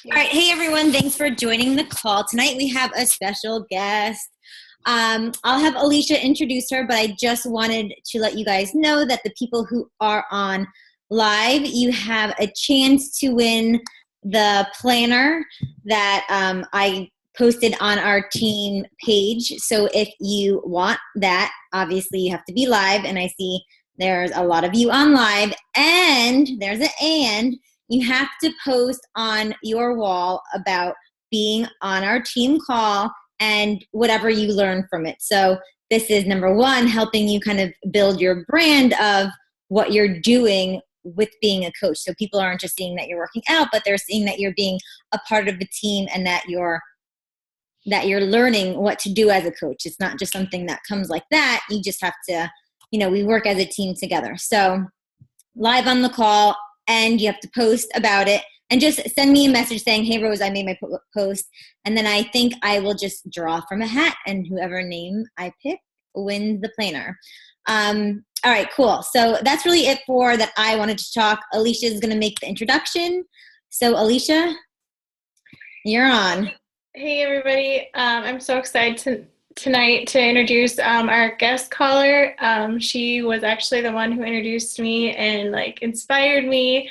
All right. Hey, everyone. Thanks for joining the call. Tonight we have a special guest. I'll have Alicia introduce her, but I just wanted to let you guys know that the people who are on live, you have a chance to win the planner that I posted on our team page. So if you want that, obviously you have to be live, and I see there's a lot of you on live, and there's an and. You have to post on your wall about being on our team call and whatever you learn from it. So this is number one, helping you kind of build your brand of what you're doing with being a coach. So people aren't just seeing that you're working out, but they're seeing that you're being a part of the team and that you're learning what to do as a coach. It's not just something that comes like that. You just have to, we work as a team together. So live on the call, and you have to post about it, and just send me a message saying, hey, Rose, I made my post. And then I think I will just draw from a hat, and whoever name I pick wins the planner. All right, cool. So that's really it for that I wanted to talk. Alicia is going to make the introduction. So Alicia, you're on. Hey, everybody. I'm so excited tonight to introduce our guest caller. She was actually the one who introduced me and inspired me.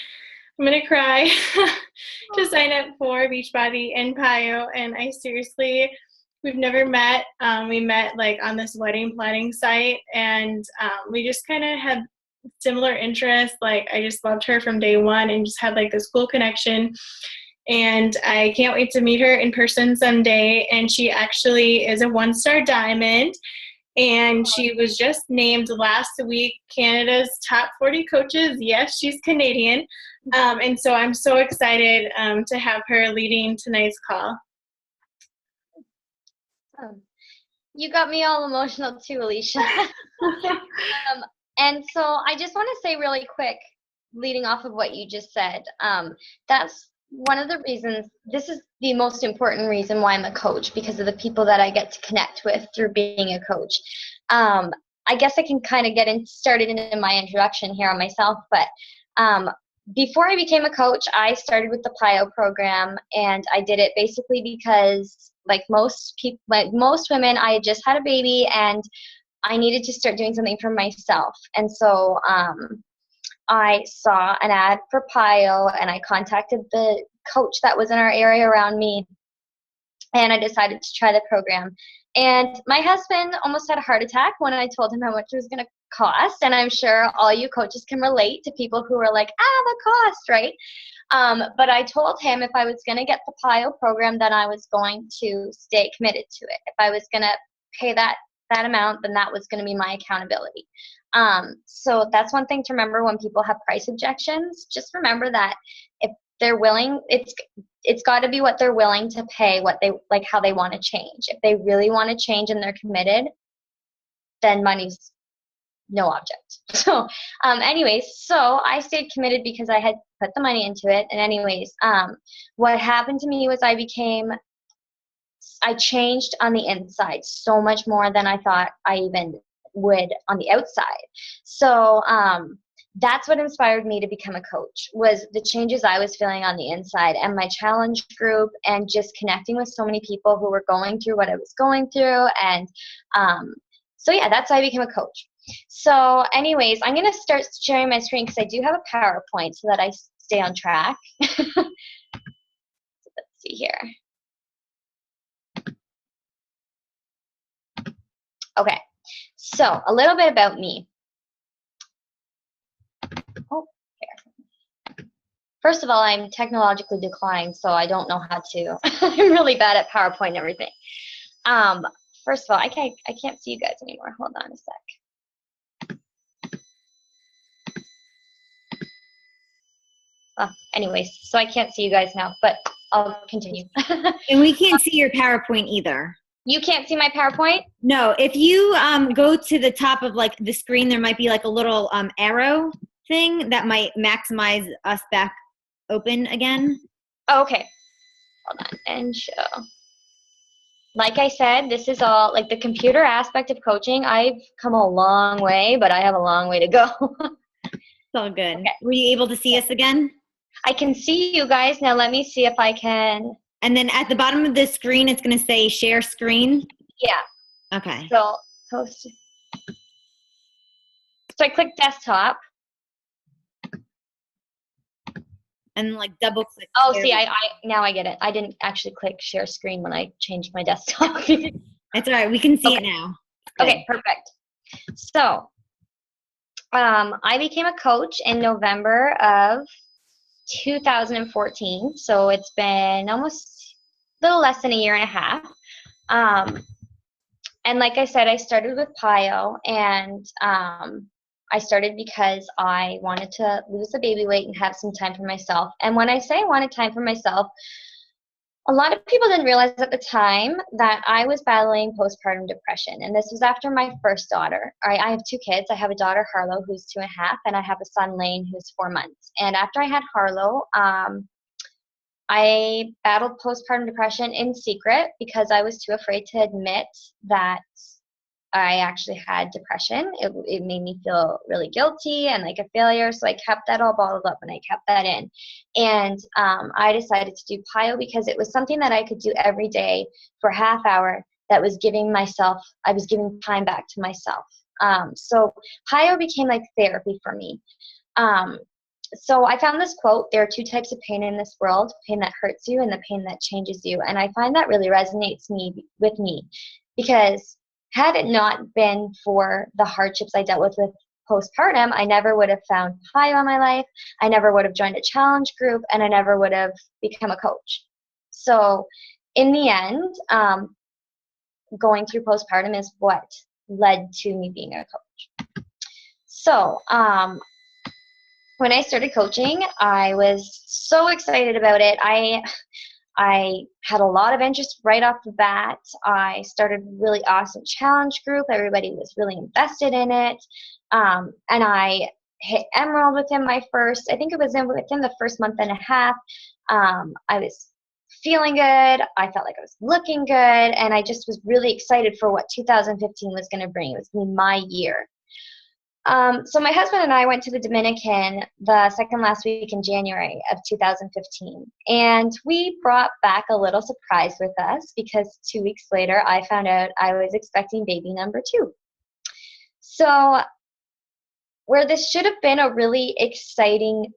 I'm gonna cry to sign up for Beachbody and PiYo, and we've never met. We met on this wedding planning site, and we just kind of had similar interests. I just loved her from day one and just had this cool connection. And I can't wait to meet her in person someday. And she actually is a 1-star diamond. And she was just named last week Canada's top 40 coaches. Yes, she's Canadian. And so I'm so excited to have her leading tonight's call. You got me all emotional too, Alicia. And so I just want to say really quick, leading off of what you just said, that's one of the reasons, this is the most important reason why I'm a coach, because of the people that I get to connect with through being a coach. I guess I can kind of get started in my introduction here on myself, but before I became a coach, I started with the PiYo program, and I did it basically because most women, I had just had a baby and I needed to start doing something for myself. And so I saw an ad for PiYo, and I contacted the coach that was in our area around me, and I decided to try the program. And my husband almost had a heart attack when I told him how much it was going to cost, and I'm sure all you coaches can relate to people who are like, the cost, right? But I told him if I was going to get the PiYo program, then I was going to stay committed to it. If I was going to pay that amount, then that was going to be my accountability. So that's one thing to remember when people have price objections. Just remember that if they're willing, it's got to be what they're willing to pay, what they how they want to change. If they really want to change and they're committed, then money's no object. So anyways, so I stayed committed because I had put the money into it. And anyways, what happened to me was I changed on the inside so much more than I thought I even would on the outside. So that's what inspired me to become a coach, was the changes I was feeling on the inside, and my challenge group, and just connecting with so many people who were going through what I was going through. And so yeah, that's why I became a coach. So anyways, I'm going to start sharing my screen because I do have a PowerPoint so that I stay on track. Let's see here. Okay, so a little bit about me. Oh, here. First of all, I'm technologically declined, so I don't know how to. I'm really bad at PowerPoint and everything. First of all, I can't see you guys anymore. Hold on a sec. Anyways, so I can't see you guys now, but I'll continue. And we can't see your PowerPoint either. You can't see my PowerPoint? No, if you go to the top of the screen, there might be a little arrow thing that might maximize us back open again. Oh, okay. Hold on, and show. Like I said, this is all the computer aspect of coaching. I've come a long way, but I have a long way to go. It's all good. Okay. Were you able to see us again? I can see you guys. Now let me see if I can. And then at the bottom of the screen, it's going to say share screen. Yeah. Okay. So post. So I click desktop. And like double click. Oh, see, I now I get it. I didn't actually click share screen when I changed my desktop. That's all right. We can see it now. Good. Okay, perfect. So I became a coach in November of 2014. So it's been almost a little less than a year and a half. And like I said, I started with PIO, and I started because I wanted to lose the baby weight and have some time for myself. And when I say I wanted time for myself, a lot of people didn't realize at the time that I was battling postpartum depression. And this was after my first daughter. I have 2 kids. I have a daughter, Harlow, who's 2.5, and I have a son, Lane, who's 4 months. And after I had Harlow, I battled postpartum depression in secret because I was too afraid to admit that I actually had depression. It made me feel really guilty and like a failure. So I kept that all bottled up and I kept that in. And I decided to do PIO because it was something that I could do every day for a half hour that was I was giving time back to myself. So PIO became like therapy for me. So I found this quote: there are 2 types of pain in this world, pain that hurts you and the pain that changes you. And I find that really resonates with me because had it not been for the hardships I dealt with postpartum, I never would have found PIO in my life. I never would have joined a challenge group, and I never would have become a coach. So in the end, going through postpartum is what led to me being a coach. So when I started coaching, I was so excited about it. I had a lot of interest right off the bat. I started a really awesome challenge group. Everybody was really invested in it. And I hit Emerald within I think it was within the first month and a half. I was feeling good. I felt like I was looking good. And I just was really excited for what 2015 was going to bring. It was going to be my year. So my husband and I went to the Dominican the second last week in January of 2015, and we brought back a little surprise with us because 2 weeks later I found out I was expecting baby number 2. So where this should have been a really exciting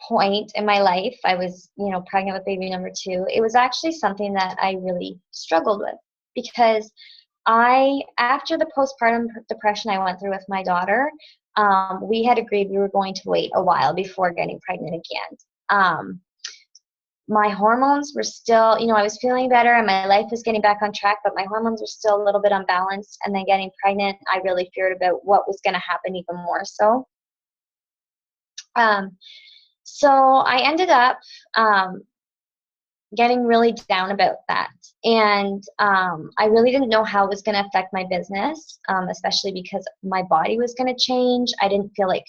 point in my life, I was, pregnant with baby number 2, it was actually something that I really struggled with because after the postpartum depression I went through with my daughter, we had agreed we were going to wait a while before getting pregnant again. My hormones were still, I was feeling better and my life was getting back on track, but my hormones were still a little bit unbalanced. And then getting pregnant, I really feared about what was going to happen even more so. So I ended up getting really down about that. And I really didn't know how it was going to affect my business, especially because my body was going to change. I didn't feel like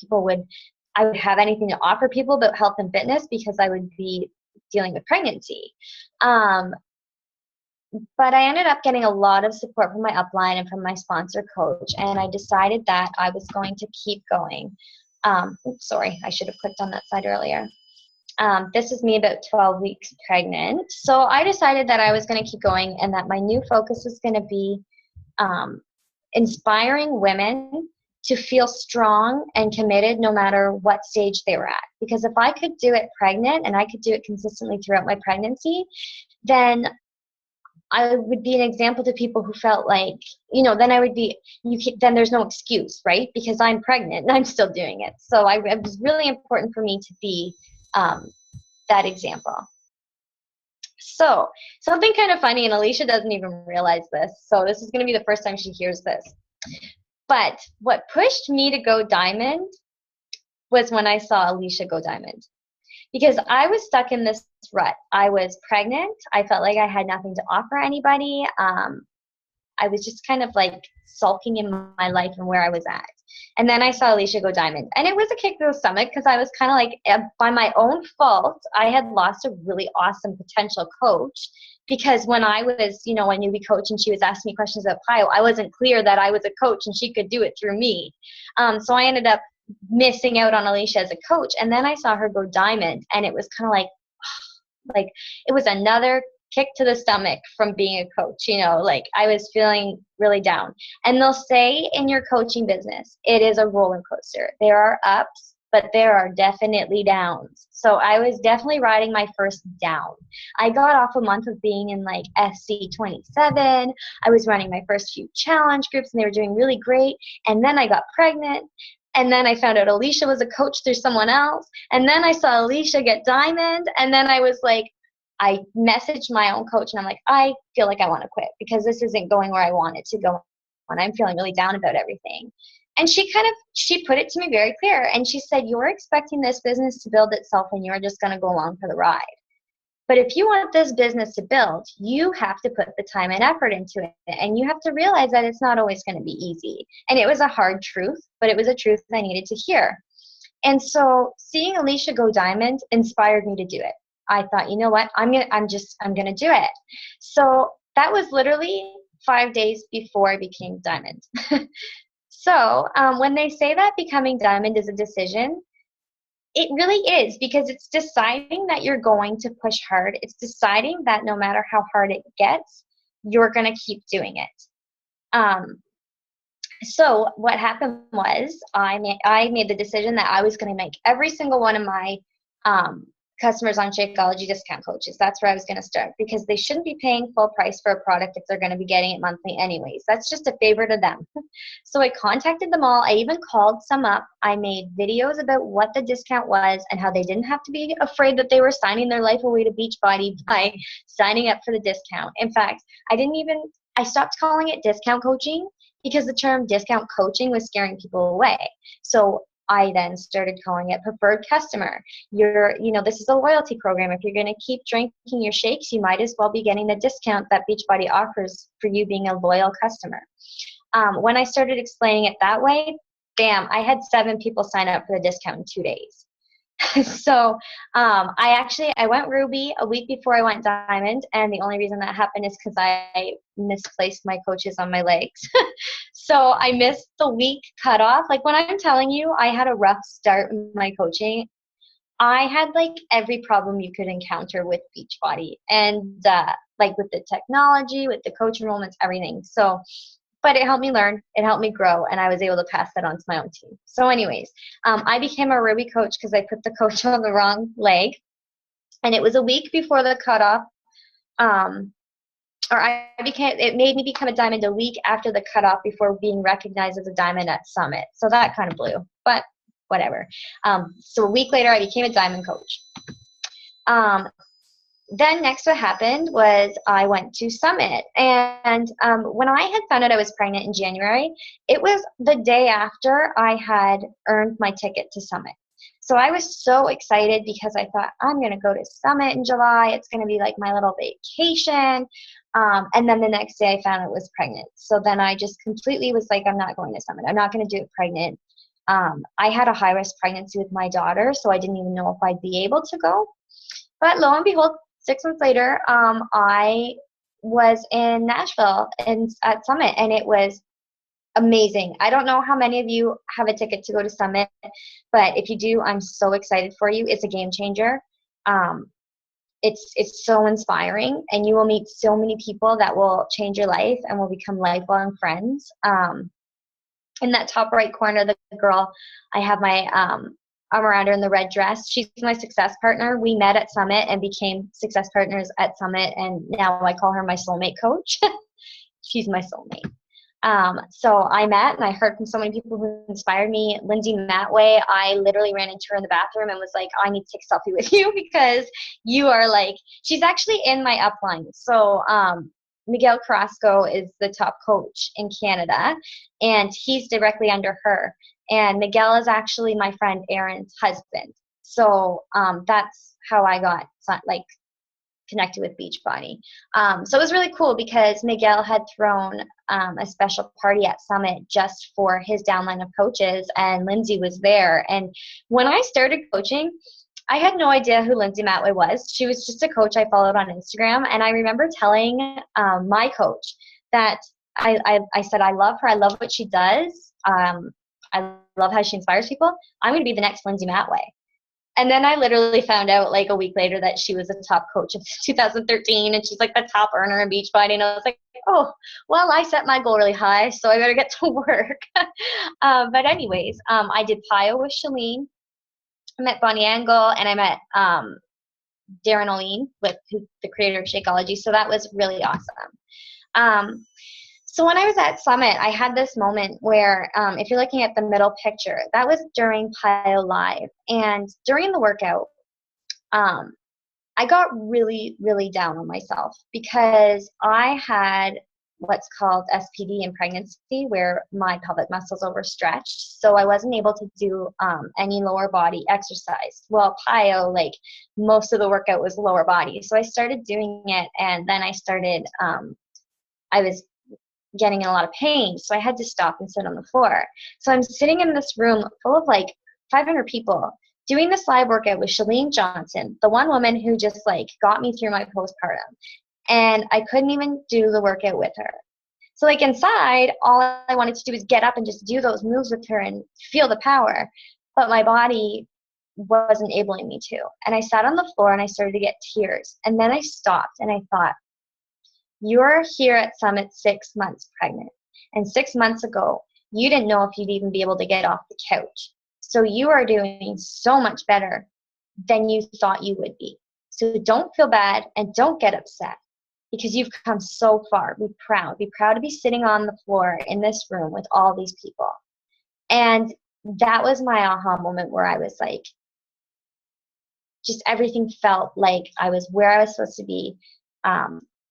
I would have anything to offer people about health and fitness because I would be dealing with pregnancy. But I ended up getting a lot of support from my upline and from my sponsor coach. And I decided that I was going to keep going. Sorry, I should have clicked on that side earlier. This is me about 12 weeks pregnant. So I decided that I was going to keep going and that my new focus was going to be inspiring women to feel strong and committed no matter what stage they were at. Because if I could do it pregnant and I could do it consistently throughout my pregnancy, then I would be an example to people who felt like, then I would be, then there's no excuse, right? Because I'm pregnant and I'm still doing it. So it was really important for me to be that example. So something kind of funny, and Alicia doesn't even realize this, so this is going to be the first time she hears this. But what pushed me to go diamond was when I saw Alicia go diamond. Because I was stuck in this rut. I was pregnant. I felt like I had nothing to offer anybody. I was just kind of like sulking in my life and where I was at. And then I saw Alicia go diamond. And it was a kick to the stomach because I was kind of like, by my own fault, I had lost a really awesome potential coach. Because when I was, a newbie coach and she was asking me questions about PIO, I wasn't clear that I was a coach and she could do it through me. So I ended up missing out on Alicia as a coach. And then I saw her go diamond, and it was kind of like it was another kick to the stomach from being a coach. Like I was feeling really down. And they'll say in your coaching business, it is a roller coaster. There are ups, but there are definitely downs. So I was definitely riding my first down. I got off a month of being in like SC27. I was running my first few challenge groups, and they were doing really great. And then I got pregnant. And then I found out Alicia was a coach through someone else. And then I saw Alicia get diamond. And then I was like, I messaged my own coach, and I'm like, I feel like I want to quit because this isn't going where I want it to go. And I'm feeling really down about everything. And she put it to me very clear. And she said, you're expecting this business to build itself, and you're just going to go along for the ride. But if you want this business to build, you have to put the time and effort into it. And you have to realize that it's not always going to be easy. And it was a hard truth, but it was a truth I needed to hear. And so seeing Alicia go diamond inspired me to do it. I thought, you know what, I'm gonna do it. So that was literally 5 days before I became diamond. So when they say that becoming diamond is a decision, it really is, because it's deciding that you're going to push hard. It's deciding that no matter how hard it gets, you're going to keep doing it. So what happened was I made the decision that I was going to make every single one of my customers on Shakeology discount coaches. That's where I was going to start, because they shouldn't be paying full price for a product if they're going to be getting it monthly anyways. That's just a favor to them. So I contacted them all. I even called some up. I made videos about what the discount was and how they didn't have to be afraid that they were signing their life away to Beachbody by signing up for the discount. In fact, I stopped calling it discount coaching because the term discount coaching was scaring people away. So I then started calling it preferred customer. This is a loyalty program. If you're going to keep drinking your shakes, you might as well be getting the discount that Beachbody offers for you being a loyal customer. When I started explaining it that way, bam, I had 7 people sign up for the discount in 2 days. So I went Ruby a week before I went Diamond, and the only reason that happened is because I misplaced my coaches on my legs. So I missed the week cutoff. Like when I'm telling you I had a rough start in my coaching, I had like every problem you could encounter with Beachbody, and like with the technology, with the coach enrollments, everything. So but it helped me learn, it helped me grow, and I was able to pass that on to my own team. So anyways, I became a Ruby coach because I put the coach on the wrong leg, and it was a week before the cutoff, it made me become a diamond a week after the cutoff before being recognized as a diamond at Summit. So that kind of blew, but whatever. So a week later, I became a diamond coach. Then next what happened was I went to Summit, and when I had found out I was pregnant in January, it was the day after I had earned my ticket to Summit. So I was so excited because I thought, I'm going to go to Summit in July. It's going to be like my little vacation. And then the next day I found out I was pregnant. So then I just completely was like, I'm not going to Summit. I'm not going to do it pregnant. I had a high-risk pregnancy with my daughter, so I didn't even know if I'd be able to go. But lo and behold, 6 months later, I was in Nashville at Summit, and it was amazing. I don't know how many of you have a ticket to go to Summit, but if you do, I'm so excited for you. It's a game changer. It's so inspiring, and you will meet so many people that will change your life and will become lifelong friends. In that top right corner, the girl, I have my arm around her in the red dress. She's my success partner. We met at Summit and became success partners at Summit, and now I call her my soulmate coach. She's my soulmate. So I met and I heard from so many people who inspired me. Lindsay Matway, I literally ran into her in the bathroom and was like, I need to take a selfie with you because you are like, she's actually in my upline. So Miguel Carrasco is the top coach in Canada, and he's directly under her. And Miguel is actually my friend Aaron's husband. So that's how I got connected with Beachbody. So it was really cool because Miguel had thrown a special party at Summit just for his downline of coaches, and Lindsay was there. And when I started coaching, I had no idea who Lindsay Matway was. She was just a coach I followed on Instagram. And I remember telling my coach that I said, I love her. I love what she does. I love how she inspires people. I'm going to be the next Lindsay Matway. And then I literally found out like a week later that she was a top coach of 2013, and she's like the top earner in Beachbody. And I was like, oh, well, I set my goal really high, so I better get to work. But anyways, I did PIO with Shalene. I met Bonnie Angle, and I met Darren Oline, who's the creator of Shakeology. So that was really awesome. So when I was at Summit, I had this moment where, if you're looking at the middle picture, that was during PIO Live. And during the workout, I got really, really down on myself because I had what's called SPD in pregnancy, where my pelvic muscles overstretched. So I wasn't able to do any lower body exercise. Well, PIO, like most of the workout was lower body. So I started doing it, and then I started, I was getting in a lot of pain, so I had to stop and sit on the floor. So I'm sitting in this room full of like 500 people doing this live workout with Shalene Johnson, the one woman who just like got me through my postpartum, and I couldn't even do the workout with her. So like inside, all I wanted to do was get up and just do those moves with her and feel the power, but my body wasn't enabling me to. And I sat on the floor and I started to get tears, and then I stopped and I thought, you're here at Summit 6 months pregnant. And 6 months ago, you didn't know if you'd even be able to get off the couch. So you are doing so much better than you thought you would be. So don't feel bad and don't get upset because you've come so far. Be proud. Be proud to be sitting on the floor in this room with all these people. And that was my aha moment where I was like, just everything felt like I was where I was supposed to be.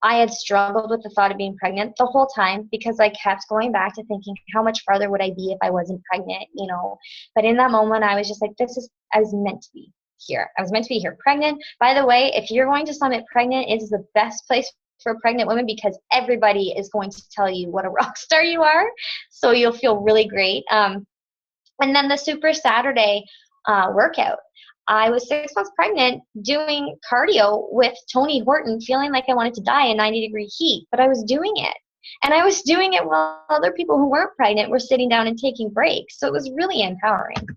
I had struggled with the thought of being pregnant the whole time because I kept going back to thinking, how much farther would I be if I wasn't pregnant, you know? But in that moment, I was just like, I was meant to be here. I was meant to be here pregnant. By the way, if you're going to Summit pregnant, it is the best place for a pregnant woman because everybody is going to tell you what a rock star you are. So you'll feel really great. And then the Super Saturday workout. I was 6 months pregnant doing cardio with Tony Horton, feeling like I wanted to die in 90-degree heat, but I was doing it. And I was doing it while other people who weren't pregnant were sitting down and taking breaks. So it was really empowering.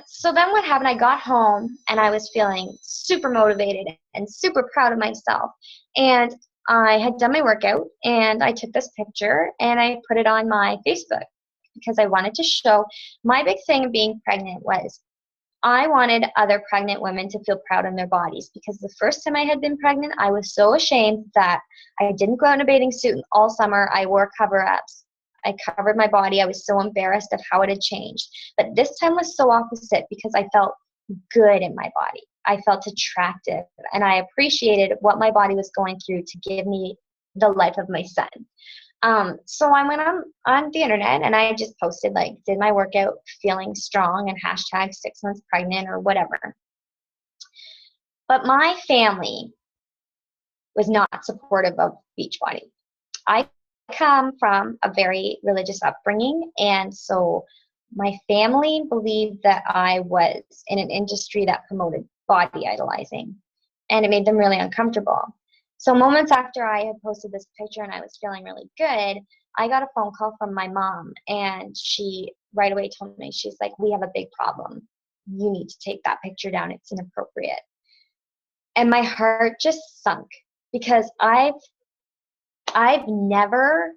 So then what happened, I got home and I was feeling super motivated and super proud of myself. And I had done my workout and I took this picture and I put it on my Facebook because I wanted to show my big thing of being pregnant was I wanted other pregnant women to feel proud in their bodies because the first time I had been pregnant, I was so ashamed that I didn't go out in a bathing suit and all summer. I wore cover-ups. I covered my body. I was so embarrassed of how it had changed. But this time was so opposite because I felt good in my body. I felt attractive, and I appreciated what my body was going through to give me the life of my son. So I went on the internet and I just posted, like, did my workout feeling strong and hashtag 6 months pregnant or whatever. But my family was not supportive of Beachbody. I come from a very religious upbringing, and so my family believed that I was in an industry that promoted body idolizing, and it made them really uncomfortable. So moments after I had posted this picture and I was feeling really good, I got a phone call from my mom, and she right away told me, she's like, we have a big problem. You need to take that picture down. It's inappropriate. And my heart just sunk because I've never,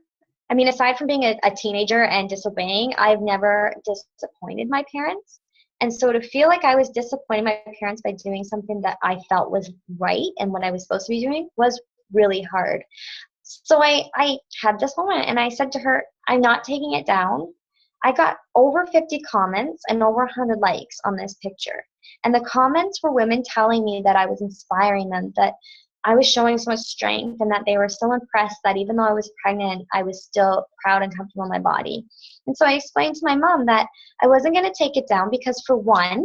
I mean, aside from being a teenager and disobeying, I've never disappointed my parents. And so to feel like I was disappointing my parents by doing something that I felt was right and what I was supposed to be doing was really hard. So I had this moment and I said to her, I'm not taking it down. I got over 50 comments and over 100 likes on this picture. And the comments were women telling me that I was inspiring them, that I was showing so much strength, and that they were so impressed that even though I was pregnant, I was still proud and comfortable in my body. And so I explained to my mom that I wasn't going to take it down because, for one,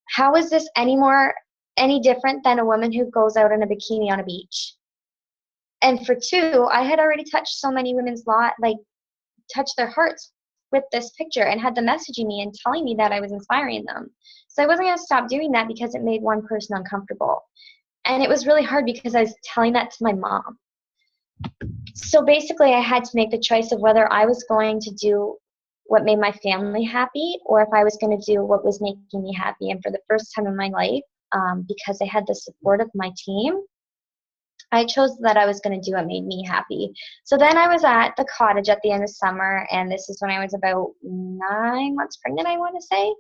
how is this any different than a woman who goes out in a bikini on a beach? And for two, I had already touched so many women's touched their hearts with this picture and had them messaging me and telling me that I was inspiring them. So I wasn't going to stop doing that because it made one person uncomfortable. And it was really hard because I was telling that to my mom. So basically I had to make the choice of whether I was going to do what made my family happy, or if I was going to do what was making me happy. And for the first time in my life, because I had the support of my team, I chose that I was going to do what made me happy. So then I was at the cottage at the end of summer, and this is when I was about 9 months pregnant, I want to say.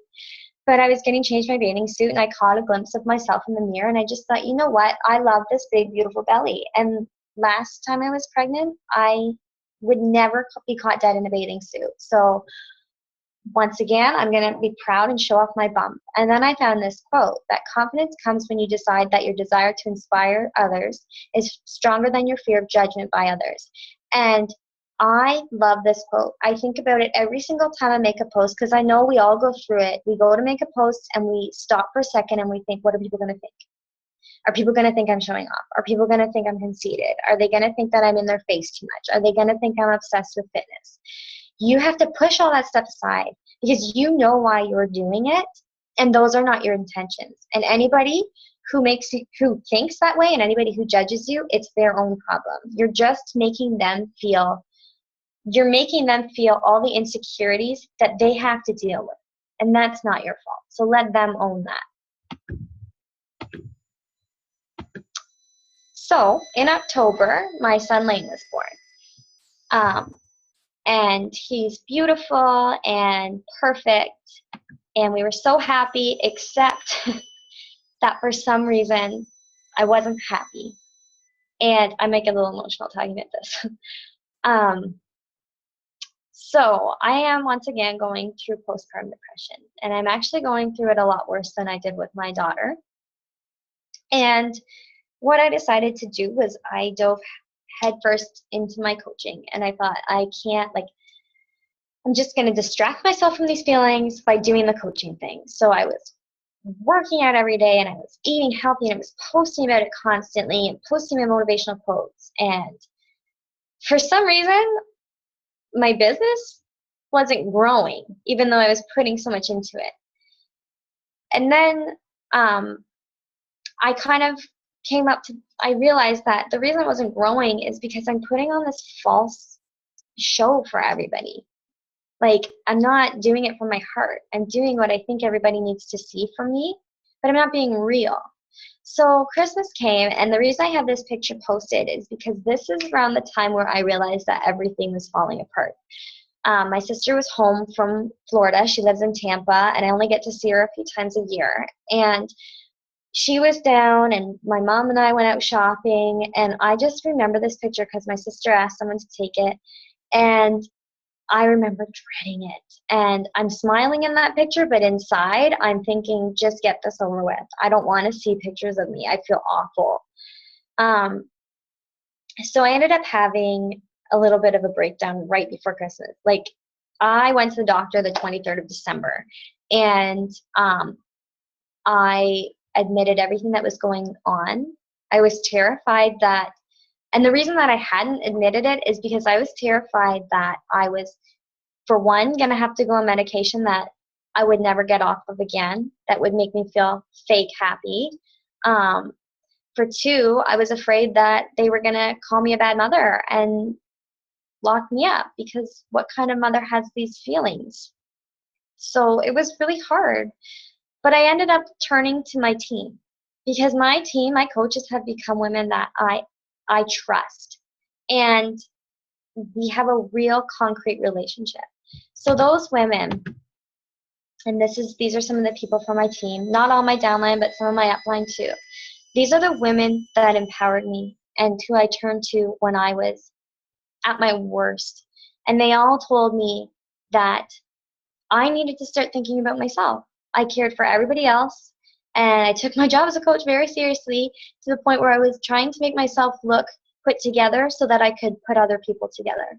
But I was getting changed my bathing suit, and I caught a glimpse of myself in the mirror, and I just thought, you know what? I love this big, beautiful belly. And last time I was pregnant, I would never be caught dead in a bathing suit. So once again, I'm going to be proud and show off my bump. And then I found this quote, that confidence comes when you decide that your desire to inspire others is stronger than your fear of judgment by others. And I love this quote. I think about it every single time I make a post, because I know we all go through it. We go to make a post and we stop for a second and we think, what are people going to think? Are people going to think I'm showing off? Are people going to think I'm conceited? Are they going to think that I'm in their face too much? Are they going to think I'm obsessed with fitness? You have to push all that stuff aside, because you know why you're doing it, and those are not your intentions. And anybody who thinks that way, and anybody who judges you, it's their own problem. You're just making them feel all the insecurities that they have to deal with, and that's not your fault. So let them own that. So in October, my son Lane was born. And he's beautiful and perfect, and we were so happy, except that for some reason I wasn't happy. And I might get a little emotional talking about this. So I am once again going through postpartum depression, and I'm actually going through it a lot worse than I did with my daughter. And what I decided to do was I dove headfirst into my coaching, and I thought, I'm just going to distract myself from these feelings by doing the coaching thing. So I was working out every day, and I was eating healthy, and I was posting about it constantly and posting my motivational quotes. And for some reason, my business wasn't growing, even though I was putting so much into it. And then I kind of I realized that the reason it wasn't growing is because I'm putting on this false show for everybody. Like, I'm not doing it from my heart. I'm doing what I think everybody needs to see from me, but I'm not being real. So Christmas came, and the reason I have this picture posted is because this is around the time where I realized that everything was falling apart. My sister was home from Florida. She lives in Tampa, and I only get to see her a few times a year. And she was down, and my mom and I went out shopping, and I just remember this picture because my sister asked someone to take it, and I remember dreading it. And I'm smiling in that picture, but inside I'm thinking, just get this over with. I don't want to see pictures of me. I feel awful. So I ended up having a little bit of a breakdown right before Christmas. Like, I went to the doctor the 23rd of December, and I admitted everything that was going on. I was terrified that, and the reason that I hadn't admitted it is because I was terrified that I was, for one, going to have to go on medication that I would never get off of again, that would make me feel fake happy. For two, I was afraid that they were going to call me a bad mother and lock me up, because what kind of mother has these feelings? So it was really hard. But I ended up turning to my team, because my team, my coaches, have become women that I trust. And we have a real concrete relationship. So those women, and these are some of the people from my team, not all my downline, but some of my upline too. These are the women that empowered me and who I turned to when I was at my worst. And they all told me that I needed to start thinking about myself. I cared for everybody else, and I took my job as a coach very seriously, to the point where I was trying to make myself look put together so that I could put other people together.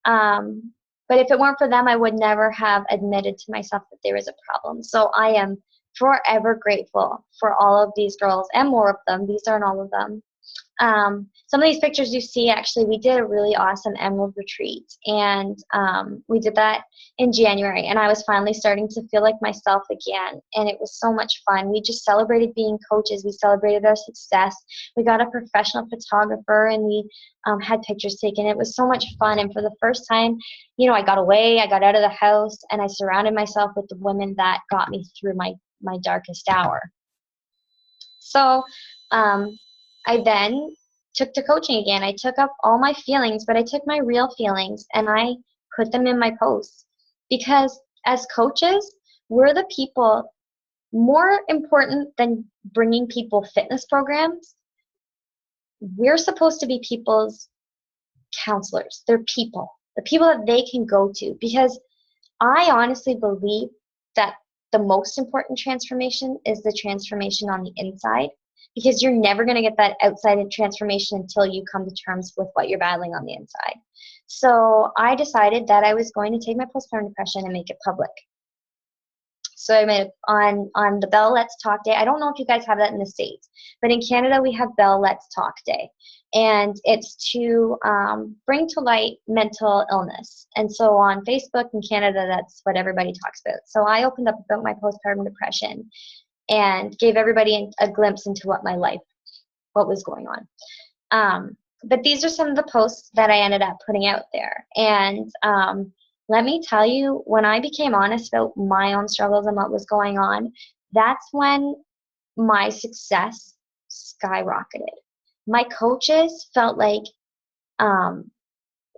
But if it weren't for them, I would never have admitted to myself that there was a problem. So I am forever grateful for all of these girls, and more of them. These aren't all of them. Some of these pictures you see, actually, we did a really awesome emerald retreat, and we did that in January, and I was finally starting to feel like myself again, and it was so much fun. We just celebrated being coaches. We celebrated our success. We got a professional photographer, and we had pictures taken. It was so much fun, and for the first time, you know, I got away, I got out of the house, and I surrounded myself with the women that got me through my darkest hour. So I then took to coaching again. I took up all my feelings, but I took my real feelings and I put them in my posts. Because as coaches, we're the people more important than bringing people fitness programs. We're supposed to be people's counselors. They're people, the people that they can go to. Because I honestly believe that the most important transformation is the transformation on the inside. Because you're never going to get that outside transformation until you come to terms with what you're battling on the inside. So I decided that I was going to take my postpartum depression and make it public. So I made it on the Bell Let's Talk Day. I don't know if you guys have that in the States, but in Canada we have Bell Let's Talk Day. And it's to bring to light mental illness. And so on Facebook in Canada, that's what everybody talks about. So I opened up about my postpartum depression and gave everybody a glimpse into what was going on. But these are some of the posts that I ended up putting out there. And let me tell you, when I became honest about my own struggles and what was going on, that's when my success skyrocketed. My coaches felt like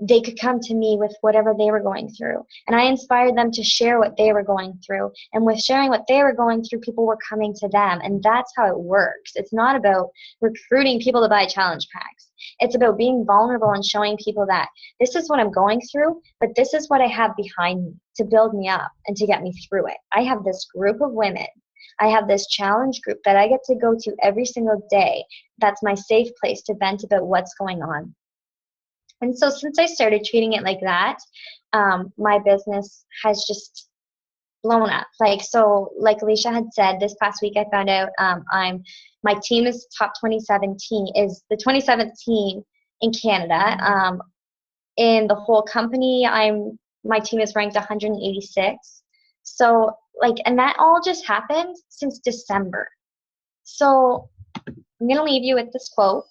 they could come to me with whatever they were going through. And I inspired them to share what they were going through. And with sharing what they were going through, people were coming to them. And that's how it works. It's not about recruiting people to buy challenge packs. It's about being vulnerable and showing people that this is what I'm going through, but this is what I have behind me to build me up and to get me through it. I have this group of women. I have this challenge group that I get to go to every single day. That's my safe place to vent about what's going on. And so since I started treating it like that, my business has just blown up. Like Alicia had said, this past week I found out my team is top 27 is the 27th team in Canada. In the whole company, my team is ranked 186. So and that all just happened since December. So I'm gonna leave you with this quote.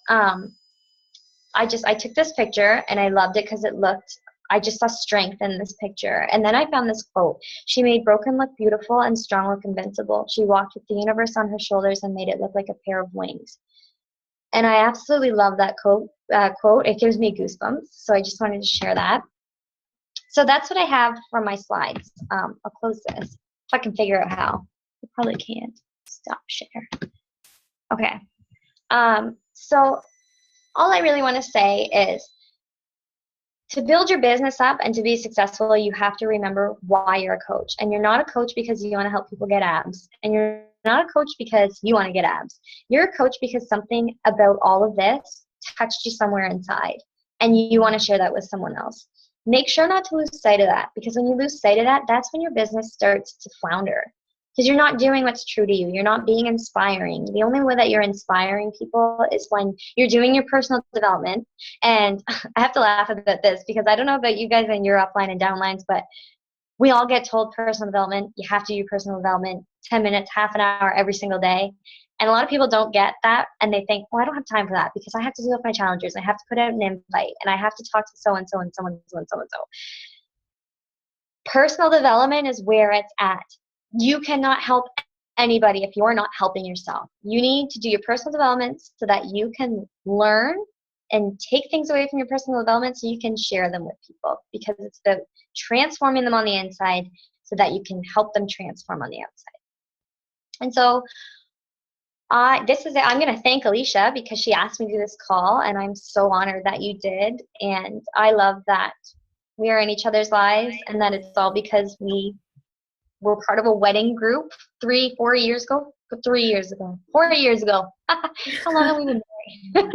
I took this picture and I loved it because I just saw strength in this picture. And then I found this quote. She made broken look beautiful and strong look invincible. She walked with the universe on her shoulders and made it look like a pair of wings. And I absolutely love that quote. It gives me goosebumps. So I just wanted to share that. So that's what I have for my slides. I'll close this if I can figure out how. I probably can't. Stop share. Okay. So all I really want to say is to build your business up and to be successful, you have to remember why you're a coach. And you're not a coach because you want to help people get abs. And you're not a coach because you want to get abs. You're a coach because something about all of this touched you somewhere inside. And you want to share that with someone else. Make sure not to lose sight of that, because when you lose sight of that, that's when your business starts to flounder. Because you're not doing what's true to you. You're not being inspiring. The only way that you're inspiring people is when you're doing your personal development. And I have to laugh about this because I don't know about you guys and your upline and downlines, but we all get told personal development. You have to do personal development 10 minutes, half an hour every single day. And a lot of people don't get that. And they think, well, I don't have time for that because I have to deal with my challengers. I have to put out an invite and I have to talk to so-and-so and so-and-so and so-and-so. Personal development is where it's at. You cannot help anybody if you're not helping yourself. You need to do your personal development so that you can learn and take things away from your personal development so you can share them with people, because it's about transforming them on the inside so that you can help them transform on the outside. And so this is it. I'm going to thank Alicia because she asked me to do this call, and I'm so honored that you did. And I love that we are in each other's lives and that it's all because we were part of a wedding group 4 years ago. 4 years ago. How long have we been married?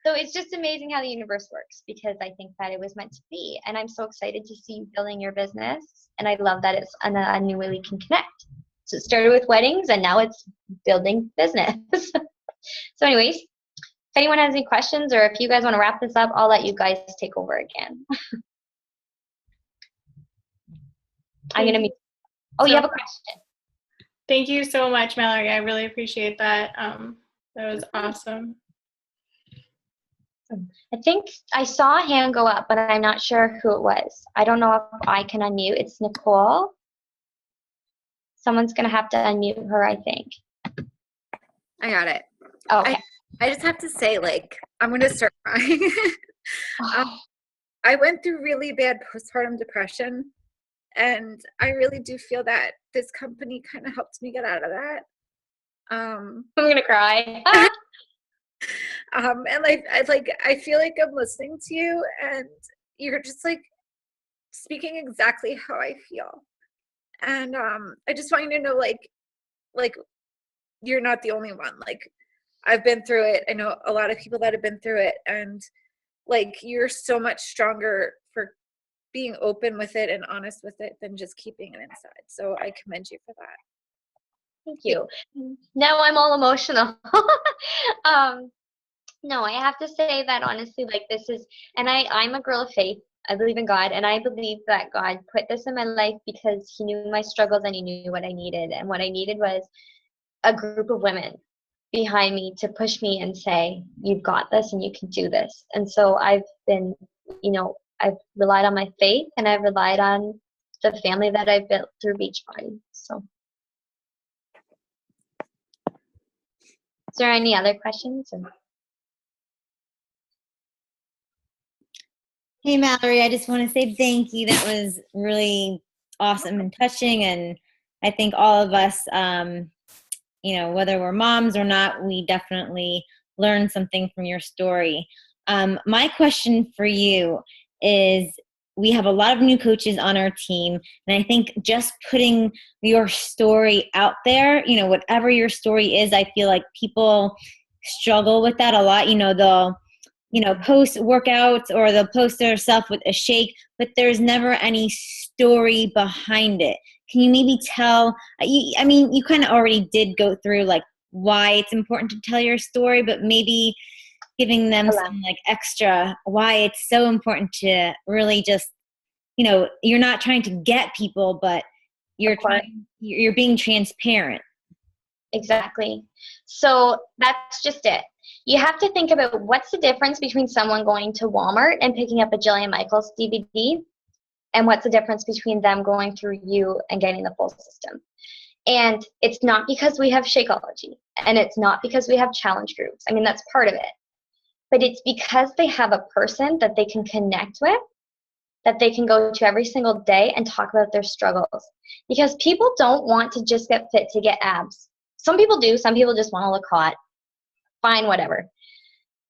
So it's just amazing how the universe works, because I think that it was meant to be. And I'm so excited to see you building your business. And I love that it's a new way we can connect. So it started with weddings and now it's building business. So anyways, anyone has any questions, or if you guys want to wrap this up, I'll let you guys take over again. I'm going to mute. Oh, you have a question. Thank you so much, Mallory. I really appreciate that. That was awesome. I think I saw a hand go up, but I'm not sure who it was. I don't know if I can unmute. It's Nicole. Someone's going to have to unmute her, I think. I got it. Oh, okay. I just have to say, like, I'm going to start crying. I went through really bad postpartum depression, and I really do feel that this company kind of helped me get out of that. I'm going to cry. And I feel like I'm listening to you, and you're just like speaking exactly how I feel. And I just want you to know, like you're not the only one. Like, I've been through it. I know a lot of people that have been through it, and like, you're so much stronger for being open with it and honest with it than just keeping it inside. So I commend you for that. Thank you. Now I'm all emotional. No, I have to say that honestly, like, this is, and I'm a girl of faith. I believe in God, and I believe that God put this in my life because he knew my struggles and he knew what I needed. And what I needed was a group of women behind me to push me and say, you've got this and you can do this. And so I've been, I've relied on my faith, and I've relied on the family that I've built through Beachbody. So, is there any other questions? Hey, Mallory, I just want to say thank you. That was really awesome and touching. And I think all of us, whether we're moms or not, we definitely learned something from your story. My question for you is, we have a lot of new coaches on our team, and I think just putting your story out there, whatever your story is, I feel like people struggle with that a lot. They'll post workouts, or they'll post themselves with a shake, but there's never any story behind it. Can you maybe tell, you kind of already did go through like why it's important to tell your story, but maybe giving them some like extra why it's so important to really just, you're not trying to get people, but you're being transparent. Exactly. So that's just it. You have to think about what's the difference between someone going to Walmart and picking up a Jillian Michaels DVD, and what's the difference between them going through you and getting the full system. And it's not because we have Shakeology, and it's not because we have challenge groups. I mean, that's part of it. But it's because they have a person that they can connect with, that they can go to every single day and talk about their struggles. Because people don't want to just get fit to get abs. Some people do. Some people just want to look hot. Fine, whatever.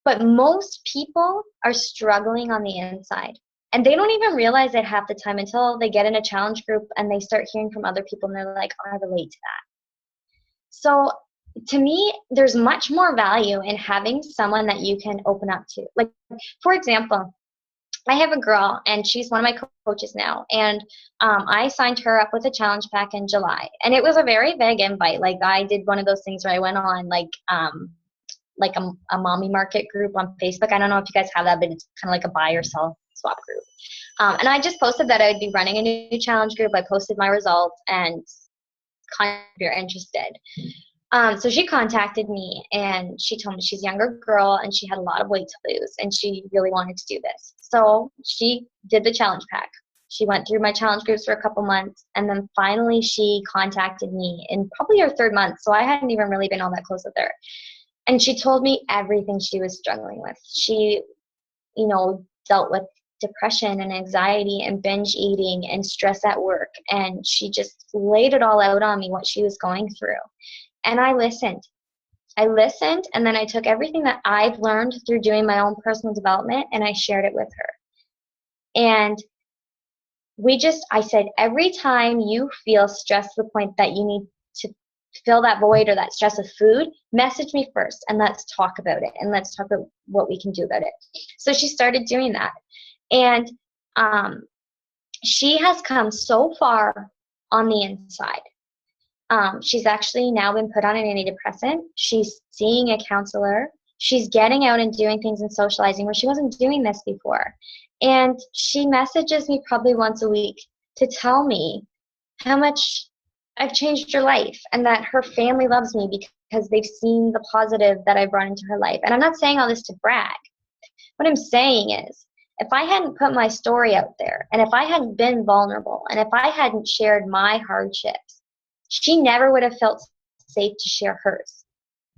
But most people are struggling on the inside. And they don't even realize it half the time until they get in a challenge group and they start hearing from other people, and they're like, oh, I relate to that. So to me, there's much more value in having someone that you can open up to. Like, for example, I have a girl, and she's one of my coaches now, and I signed her up with a challenge pack in July. And it was a very vague invite. Like, I did one of those things where I went on like a mommy market group on Facebook. I don't know if you guys have that, but it's kind of like a buy or sell swap group. And I just posted that I would be running a new challenge group. I posted my results, and if you're interested. So she contacted me, and she told me she's a younger girl and she had a lot of weight to lose, and she really wanted to do this. So she did the challenge pack. She went through my challenge groups for a couple months, and then finally she contacted me in probably her third month. So I hadn't even really been all that close with her. And she told me everything she was struggling with. She, dealt with depression and anxiety and binge eating and stress at work. And she just laid it all out on me, what she was going through. And I listened. And then I took everything that I've learned through doing my own personal development, and I shared it with her. And I said, every time you feel stressed to the point that you need to fill that void or that stress of food, message me first, and let's talk about it, and let's talk about what we can do about it. So she started doing that. And she has come so far on the inside. She's actually now been put on an antidepressant. She's seeing a counselor. She's getting out and doing things and socializing where she wasn't doing this before. And she messages me probably once a week to tell me how much I've changed her life and that her family loves me because they've seen the positive that I brought into her life. And I'm not saying all this to brag. What I'm saying is, if I hadn't put my story out there, and if I hadn't been vulnerable, and if I hadn't shared my hardships, she never would have felt safe to share hers.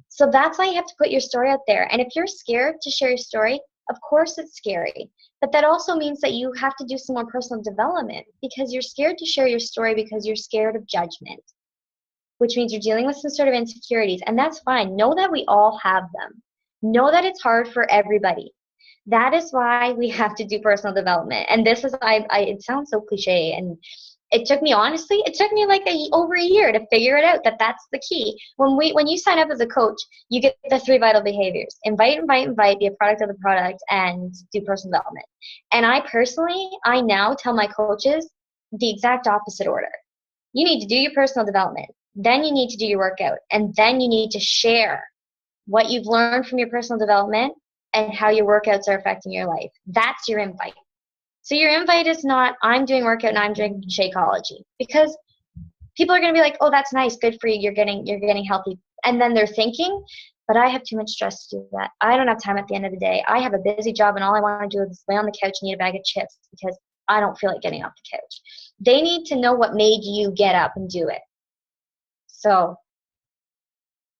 So that's why you have to put your story out there. And if you're scared to share your story, of course it's scary. But that also means that you have to do some more personal development because you're scared to share your story because you're scared of judgment, which means you're dealing with some sort of insecurities. And that's fine. Know that we all have them. Know that it's hard for everybody. That is why we have to do personal development. And this is, it sounds so cliche, and it took me, honestly, it took me like over a year to figure it out that that's the key. When you sign up as a coach, you get the 3 vital behaviors: invite, be a product of the product, and do personal development. And I now tell my coaches the exact opposite order. You need to do your personal development, then you need to do your workout, and then you need to share what you've learned from your personal development and how your workouts are affecting your life. That's your invite. So your invite is not, I'm doing workout and I'm drinking Shakeology, because people are going to be like, oh, that's nice, good for you, you're getting healthy. And then they're thinking, but I have too much stress to do that. I don't have time at the end of the day. I have a busy job and all I want to do is lay on the couch and eat a bag of chips because I don't feel like getting off the couch. They need to know what made you get up and do it. So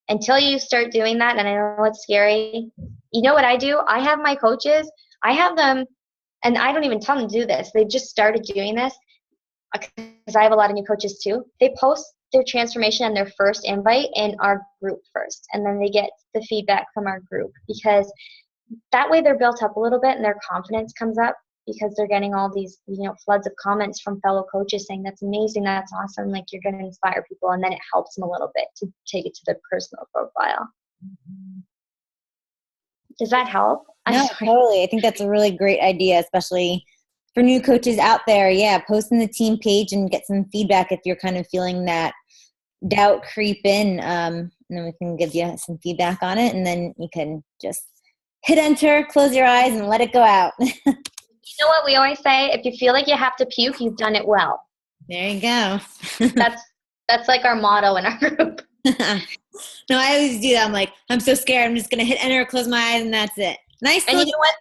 until you start doing that, and I know it's scary, you know what I do? I have my coaches, I have them, and I don't even tell them to do this. They've just started doing this because I have a lot of new coaches too. They post their transformation and their first invite in our group first, and then they get the feedback from our group, because that way they're built up a little bit and their confidence comes up because they're getting all these, floods of comments from fellow coaches saying that's amazing, that's awesome, like you're going to inspire people, and then it helps them a little bit to take it to their personal profile. Does that help? No, totally. I think that's a really great idea, especially for new coaches out there. Yeah, post in the team page and get some feedback if you're kind of feeling that doubt creep in. And then we can give you some feedback on it, and then you can just hit enter, close your eyes, and let it go out. You know what we always say? If you feel like you have to puke, you've done it well. There you go. That's like our motto in our group. No, I always do that. I'm like, I'm so scared. I'm just going to hit enter, close my eyes, and that's it. And I still, and you know what?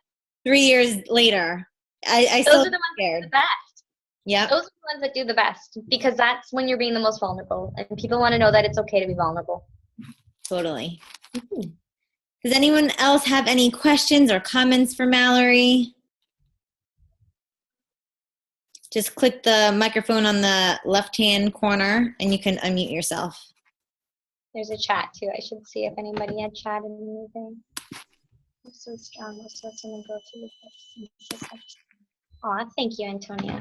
3 years later, I still Those are the ones that do the best. Yeah. Those are the ones that do the best, because that's when you're being the most vulnerable. And people want to know that it's okay to be vulnerable. Totally. Mm-hmm. Does anyone else have any questions or comments for Mallory? Just click the microphone on the left-hand corner and you can unmute yourself. There's a chat too. I should see if anybody had chatted anything. I'm so strong. We're supposed to go through this. Aw, thank you, Antonia.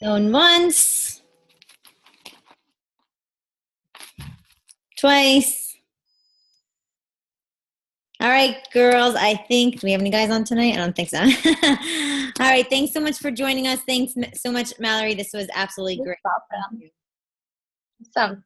Going once. Twice. All right, girls, do we have any guys on tonight? I don't think so. All right, thanks so much for joining us. Thanks so much, Mallory. This was absolutely great. Awesome.